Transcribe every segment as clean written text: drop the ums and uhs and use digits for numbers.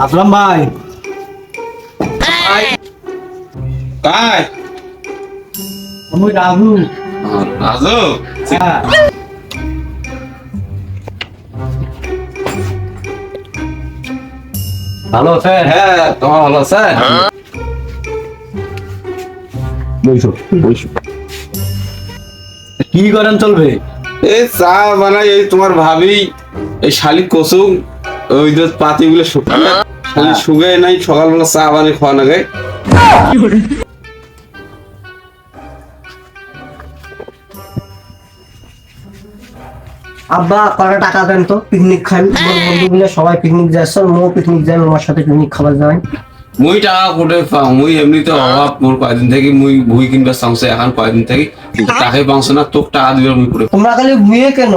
আসলাম ভাই। কাই আমি রাজু। রাজু হ্যাঁ। ভালো আছেন? হ্যাঁ তোমার ভালো আছে? বইসো বইসো। কি করেন চলবে? এই চা বানাই, এই তোমার ভাবি এই শালিক কসুম ওই যে পাতিগুলো শুকিয়ে শালি শুকায় নাই, সকালবেলা চা বানিয়ে খাওয়া নাগে। আব্বা কটা টাকা দেন তো, পিকনিক খাই। বন্ধু মিলে সবাই পিকনিক যাচ্ছে, মো পিকনিক যাই, আমার সাথে পিকনিক খাবার যাই। মুই টাকা কোটে পাও, মুই এমনিতে অভাব, মোর কয়দিন থেকে মুই বই কিনবে চাংছে, এখন কয়দিন থেকে টাকা পাংছে না, তোকে টাকা দিবে মুই করে। তোমরা খালি বুয়ে কেন?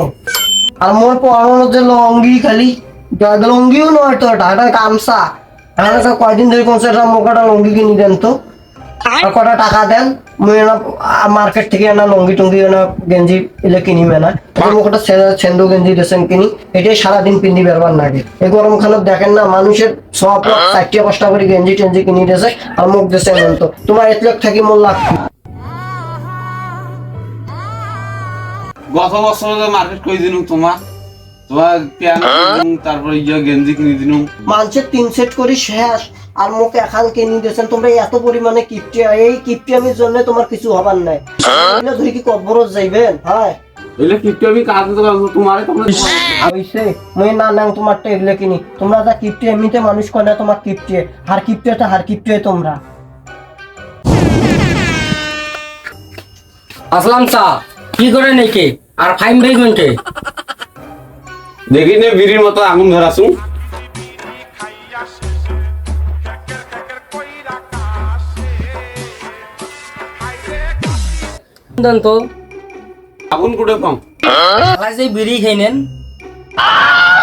আর মোর পরানো যে লঙ্গি খালি লঙ্গিও নয় তো, এটা গামছা। এখানে তো কয়দিন ধরে কোন মোকাটা লঙ্গি কিনে দেন তো, আর কটা টাকা দেন। মুই না মার্কেট থেকে না লঙ্গি টঙ্গি না গেঞ্জি এলে কিনিবে না, মোকাটা সেন্দু গেঞ্জি দেশেন কিনি, এটাই সারাদিন পিন্দি বেরবার নাগে। এই গরম খানত দেখেন না মানুষের সব 4-5টা করে গেঞ্জি টেঞ্জি কিনি দিয়েছে, আর মুখ দেশে তো তোমার 1 লাখ থাকি মোর লাখ। গত বছর মার্কেট করে দিনু তোমার প্যান্ট তারপরে ইয়া গেঞ্জি কিনে দিনু। মানুষের 3 সেট করে শেষ, আর মুখে এখন কিনে দিয়েছেন তোমরা এত পরিমাণে কিপটে। এই কিপটিয়ামির জন্য তোমার কিছু হবার নাই, এগুলো ধরে কি কবরত যাইবেন? হ্যাঁ এলে কিপটে আমি কাজ তো তোমারে তোমরা হইছে, মুই না নাং তোমারটা এগুলো কিনি। তোমরা যা কিপটে এমনিতে মানুষ কয় না তোমার কিপটে, হার কিপটেটা হার কিপটে তোমরা। আসলাম চা কি করে নাকি আর ফাইন ভাই ঘন্টে দেখি নে বিড়ির মতো আগুন ধরাছু। দেন তো আগুন কুটে পাও যে বিড়ি খাই নেন।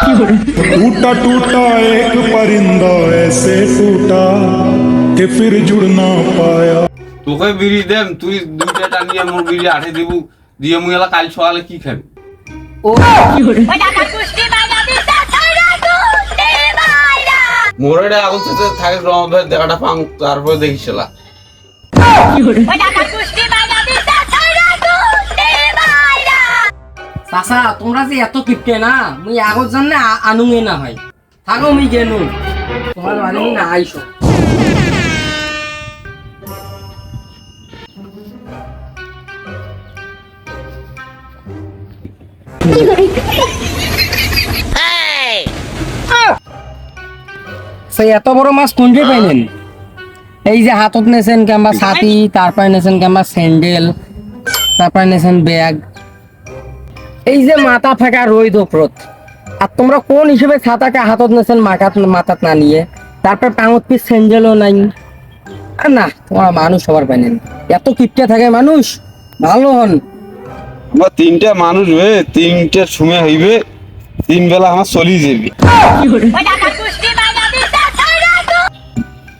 टूटा टूटा एक परिंदा ऐसे टूटा कि फिर जुड़ ना पाया। তোকে বিড়ি দেম, তুই 2টা টানিয়ে মোর বিড়ি আঠে দেবু, দিয়ে মুই এলা কাল সকালে কি খাবি? ও মোরে আগুন থেকে থাকে রং ধরে দেখাটা পাং, তারপরে দেখিস এলা। চাচা তোমরা যে এত কিপটে না, মুই আগর জন্য আনুঙে না হয় থাকো মুই গেনু তোমার বাড়ি মুই না আইসো। সেই এত বড় মাছ কোনটি পাইলেন? এই যে হাতত নেছেন কিংবা ছাতি, তারপরে নেছেন কিংবা স্যান্ডেল, তারপরে নেছেন ব্যাগ, এই যে মাথা ফাঁকা রোদ ওপরত। আর তোমরা কোন হিসেবে ছাতাকে হাতত নেছেন মাথাত না নিয়ে? তারপর পাঙত পিস স্যান্ডেলও নাই। আর না তোমার মানুষ সবার পাইলেন, এত কিপটে থাকে মানুষ। ভালো হন আমার 3টা মানুষ বে, 3টার সময় হইবে, 3 বেলা আমার চলি যাবি।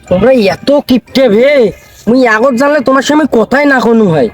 তোমরা এত কিপটে ভে, মুই আগত জানলে তোমার সঙ্গে কথাই না কোনো হয়।